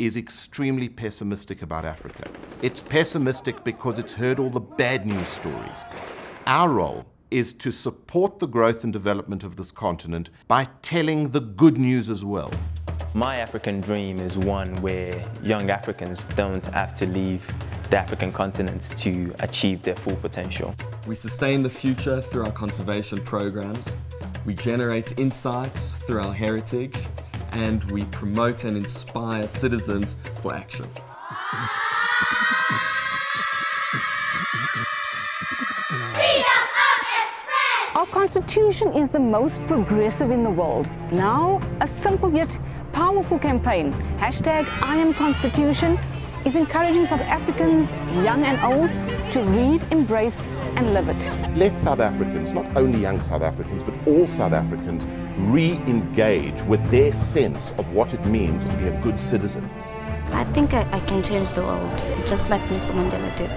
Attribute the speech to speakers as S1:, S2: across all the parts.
S1: is extremely pessimistic about Africa. It's pessimistic because it's heard all the bad news stories. Our role is to support the growth and development of this continent by telling the good news as well.
S2: My African dream is one where young Africans don't have to leave the African continent to achieve their full potential.
S3: We sustain the future through our conservation programs, we generate insights through our heritage, and we promote and inspire citizens for action.
S4: Our constitution is the most progressive in the world. Now, a simple yet powerful campaign, #IamConstitution, is encouraging South Africans, young and old, to read, embrace and live it.
S1: Let South Africans, not only young South Africans, but all South Africans, re-engage with their sense of what it means to be a good citizen.
S5: I think I can change the world, just like Mr. Mandela did.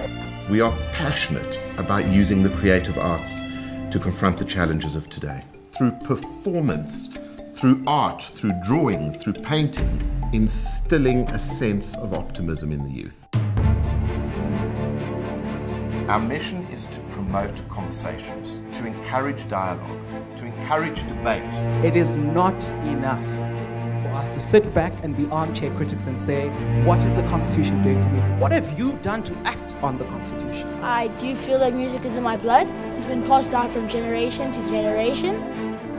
S1: We are passionate about using the creative arts to confront the challenges of today. Through performance, through art, through drawing, through painting, instilling a sense of optimism in the youth. Our mission is to promote conversations, to encourage dialogue, to encourage debate.
S6: It is not enough for us to sit back and be armchair critics and say, what is the Constitution doing for me? What have you done to act on the Constitution?
S7: I do feel like music is in my blood. It's been passed down from generation to generation.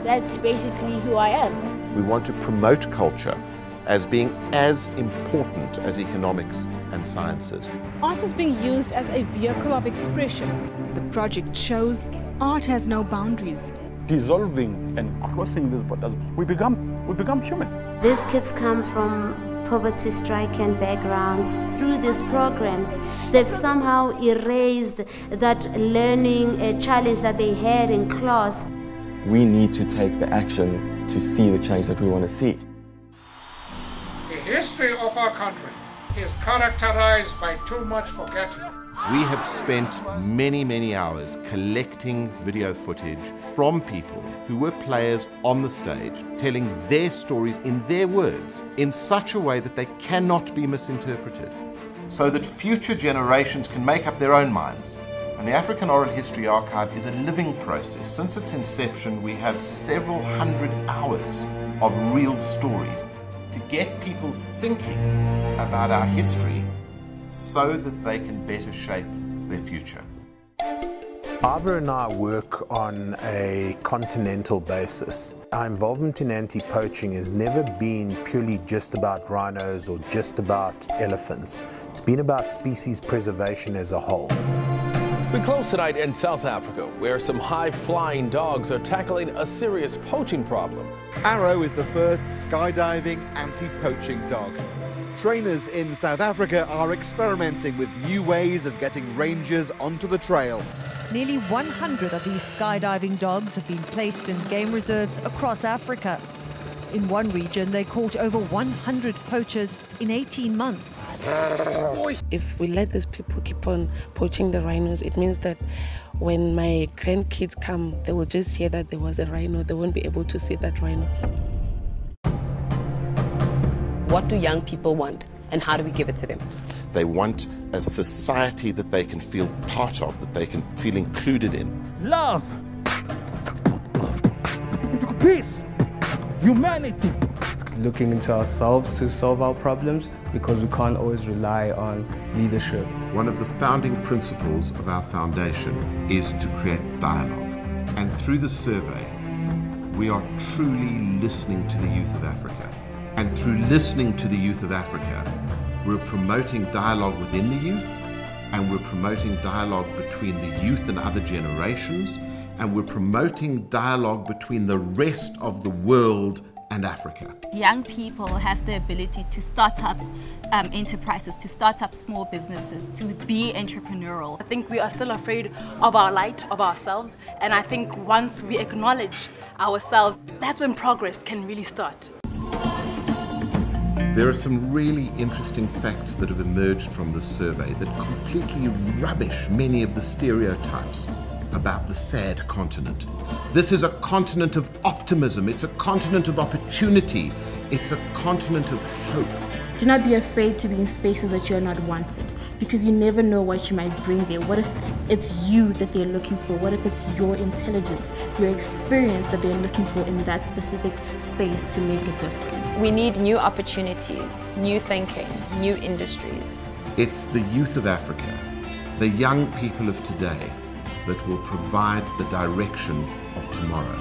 S7: That's basically who I am.
S1: We want to promote culture as being as important as economics and sciences.
S4: Art is being used as a vehicle of expression. The project shows art has no boundaries.
S8: Dissolving and crossing these borders, we become human.
S5: These kids come from poverty-stricken backgrounds. Through these programs, they've somehow erased that learning challenge that they had in class.
S3: We need to take the action to see the change that we want to see.
S9: The history of our country is characterized by too much forgetting.
S1: We have spent many hours collecting video footage from people who were players on the stage, telling their stories in their words, in such a way that they cannot be misinterpreted, so that future generations can make up their own minds. And the African Oral History Archive is a living process. Since its inception, we have several hundred hours of real stories to get people thinking about our history so that they can better shape their future.
S10: Ivor and I work on a continental basis. Our involvement in anti-poaching has never been purely just about rhinos or just about elephants. It's been about species preservation as a whole.
S11: We close tonight in South Africa, where some high-flying dogs are tackling a serious poaching problem.
S12: Arrow is the first skydiving anti-poaching dog. Trainers in South Africa are experimenting with new ways of getting rangers onto the trail.
S13: Nearly 100 of these skydiving dogs have been placed in game reserves across Africa. In one region, they caught over 100 poachers in 18 months.
S14: If we let these people keep on poaching the rhinos, it means that when my grandkids come, they will just hear that there was a rhino. They won't be able to see that rhino.
S15: What do young people want, and how do we give it to them?
S1: They want a society that they can feel part of, that they can feel included in.
S16: Love, peace, humanity.
S17: Looking into ourselves to solve our problems, because we can't always rely on leadership.
S1: One of the founding principles of our foundation is to create dialogue. And through the survey, we are truly listening to the youth of Africa. And through listening to the youth of Africa, we're promoting dialogue within the youth, and we're promoting dialogue between the youth and other generations, and we're promoting dialogue between the rest of the world and Africa.
S18: Young people have the ability to start up enterprises, to start up small businesses, to be entrepreneurial.
S19: I think we are still afraid of our light, of ourselves, and I think once we acknowledge ourselves, that's when progress can really start.
S1: There are some really interesting facts that have emerged from this survey that completely rubbish many of the stereotypes about the sad continent. This is a continent of optimism, it's a continent of opportunity, it's a continent of hope.
S20: Do not be afraid to be in spaces that you are not wanted, because you never know what you might bring there. What if it's you that they're looking for? What if it's your intelligence, your experience that they're looking for in that specific space to make a difference?
S15: We need new opportunities, new thinking, new industries.
S1: It's the youth of Africa, the young people of today, that will provide the direction of tomorrow.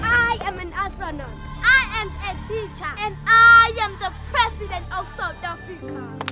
S21: I am an astronaut. I am a teacher. And I am the president of South Africa.